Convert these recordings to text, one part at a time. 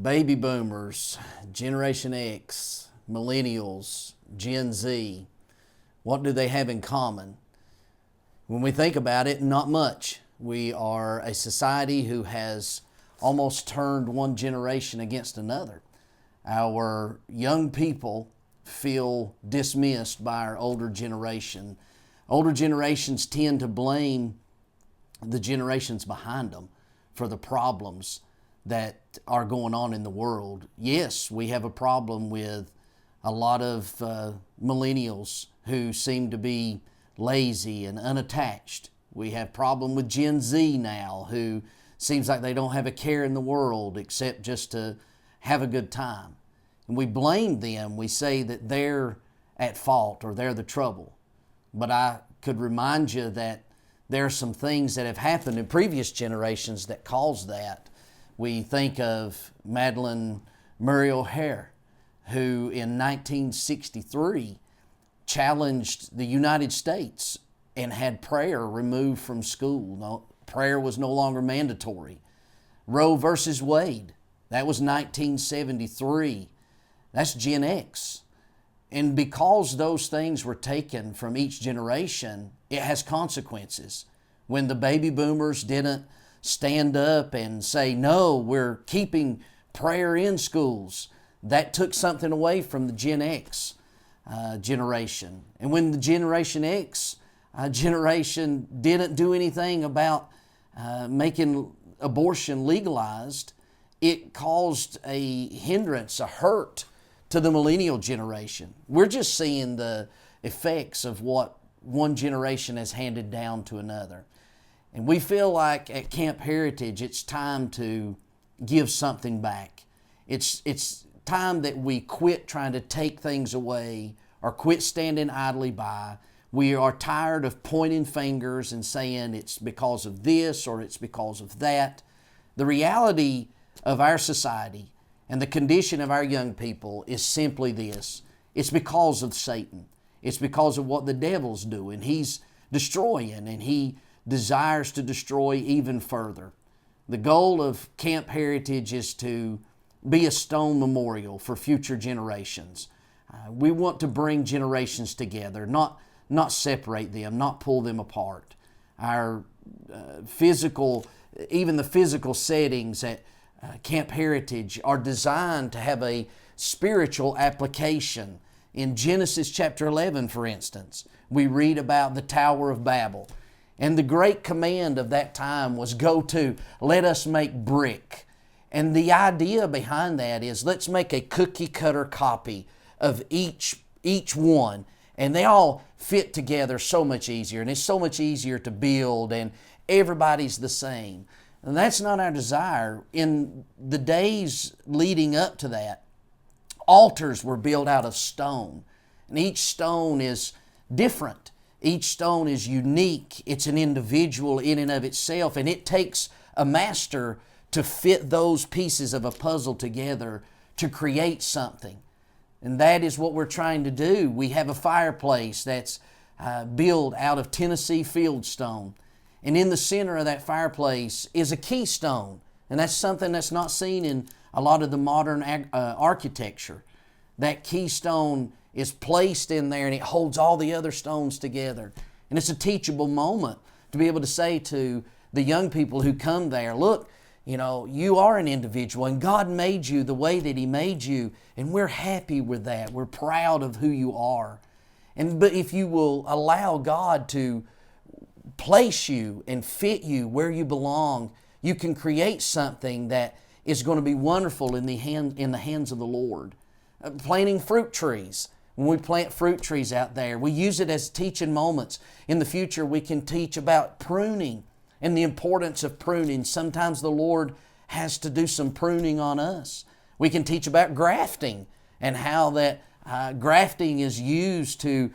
Baby boomers, Generation X, millennials, Gen Z, what do they have in common? When we think about it, not much. We are a society who has almost turned one generation against another. Our young people feel dismissed by our older generation. Older generations tend to blame the generations behind them for the problems that are going on in the world. Yes, we have a problem with a lot of millennials who seem to be lazy and unattached. We have a problem with Gen Z now who seems like they don't have a care in the world except just to have a good time. And we blame them. We say that they're at fault or they're the trouble. But I could remind you that there are some things that have happened in previous generations that caused that. We think of Madalyn Murray O'Hair, who in 1963 challenged the United States and had prayer removed from school. No, prayer was no longer mandatory. Roe versus Wade, that was 1973. That's Gen X. And because those things were taken from each generation, it has consequences. When the baby boomers didn't stand up and say, no, we're keeping prayer in schools, that took something away from the Gen X generation. And when the Generation X generation didn't do anything about making abortion legalized, it caused a hindrance, a hurt to the millennial generation. We're just seeing the effects of what one generation has handed down to another. And we feel like at Camp Heritage, it's time to give something back. It's time that we quit trying to take things away or quit standing idly by. We are tired of pointing fingers and saying it's because of this or it's because of that. The reality of our society and the condition of our young people is simply this. It's because of Satan. It's because of what the devil's doing. He's destroying, and he desires to destroy even further. The goal of Camp Heritage is to be a stone memorial for future generations. We want to bring generations together, not separate them, not pull them apart. Our even the physical settings at Camp Heritage are designed to have a spiritual application. In Genesis chapter 11, for instance, we read about the Tower of Babel. And the great command of that time was let us make brick. And the idea behind that is let's make a cookie cutter copy of each one. And they all fit together so much easier. And it's so much easier to build, and everybody's the same. And that's not our desire. In the days leading up to that, altars were built out of stone. And each stone is different. Each stone is unique. It's an individual in and of itself. And it takes a master to fit those pieces of a puzzle together to create something. And that is what we're trying to do. We have a fireplace that's built out of Tennessee fieldstone. And in the center of that fireplace is a keystone. And that's something that's not seen in a lot of the modern architecture. That keystone is placed in there, and it holds all the other stones together. And it's a teachable moment to be able to say to the young people who come there, look, you are an individual, and God made you the way that He made you, and we're happy with that. We're proud of who you are. But if you will allow God to place you and fit you where you belong, you can create something that is going to be wonderful in the hands of the Lord. Planting fruit trees. When we plant fruit trees out there, we use it as teaching moments. In the future, we can teach about pruning and the importance of pruning. Sometimes the Lord has to do some pruning on us. We can teach about grafting and how that grafting is used to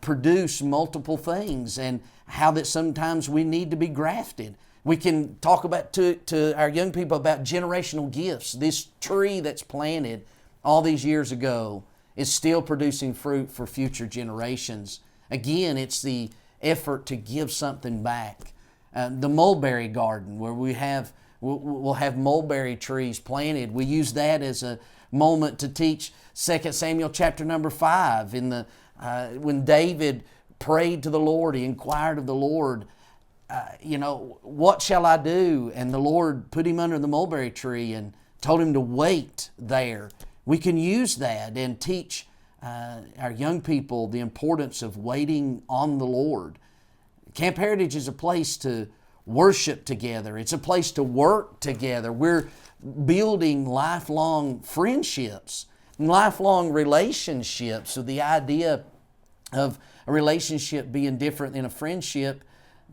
produce multiple things, and how that sometimes we need to be grafted. We can talk about to our young people about generational gifts. This tree that's planted all these years ago is still producing fruit for future generations. Again, it's the effort to give something back. The mulberry garden, where we have we'll have mulberry trees planted. We use that as a moment to teach 2 Samuel chapter number 5. When David prayed to the Lord, he inquired of the Lord, what shall I do? And the Lord put him under the mulberry tree and told him to wait there. We can use that and teach our young people the importance of waiting on the Lord. Camp Heritage is a place to worship together. It's a place to work together. We're building lifelong friendships, lifelong relationships. So the idea of a relationship being different than a friendship,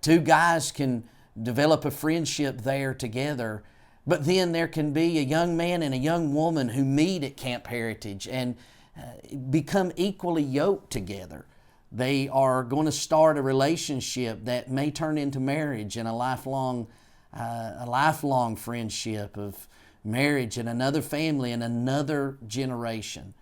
two guys can develop a friendship there together, but then there can be a young man and a young woman who meet at Camp Heritage and become equally yoked together. They are going to start a relationship that may turn into marriage and a lifelong friendship of marriage and another family and another generation.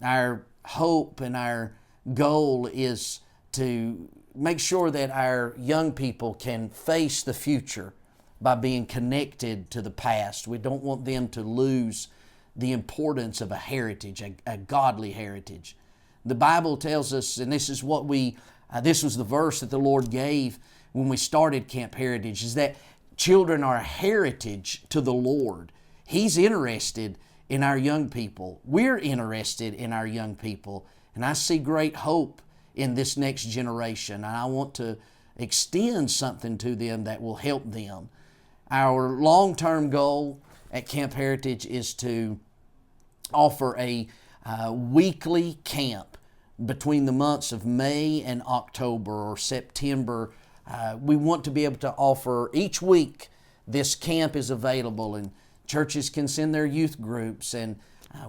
Our hope and our goal is to make sure that our young people can face the future by being connected to the past. We don't want them to lose the importance of a heritage, a godly heritage. The Bible tells us, and this is what this was the verse that the Lord gave when we started Camp Heritage, is that children are a heritage to the Lord. He's interested in our young people. We're interested in our young people. And I see great hope in this next generation. And I want to extend something to them that will help them. Our long-term goal at Camp Heritage is to offer a weekly camp between the months of May and October or September. We want to be able to offer each week this camp is available, and churches can send their youth groups, and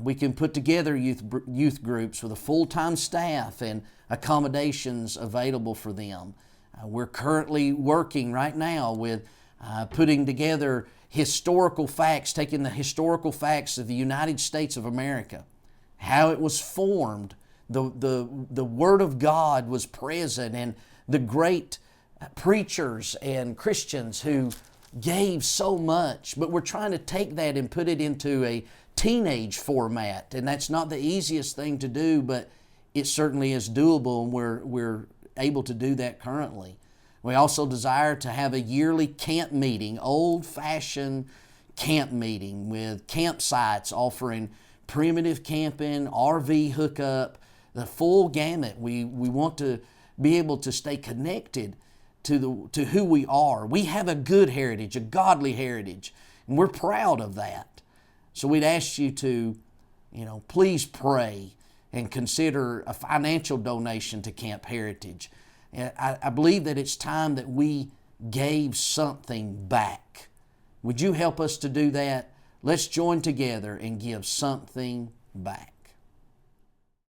we can put together youth groups with a full-time staff and accommodations available for them. We're currently working right now with putting together historical facts, taking the historical facts of the United States of America, how it was formed. The Word of God was present, and the great preachers and Christians who gave so much, but we're trying to take that and put it into a teenage format, and that's not the easiest thing to do, but it certainly is doable, and we're able to do that currently. We also desire to have a yearly camp meeting, old-fashioned camp meeting with campsites offering primitive camping, RV hookup, the full gamut. We want to be able to stay connected to who we are. We have a good heritage, a godly heritage, and we're proud of that. So we'd ask you to, please pray and consider a financial donation to Camp Heritage. I believe that it's time that we gave something back. Would you help us to do that? Let's join together and give something back.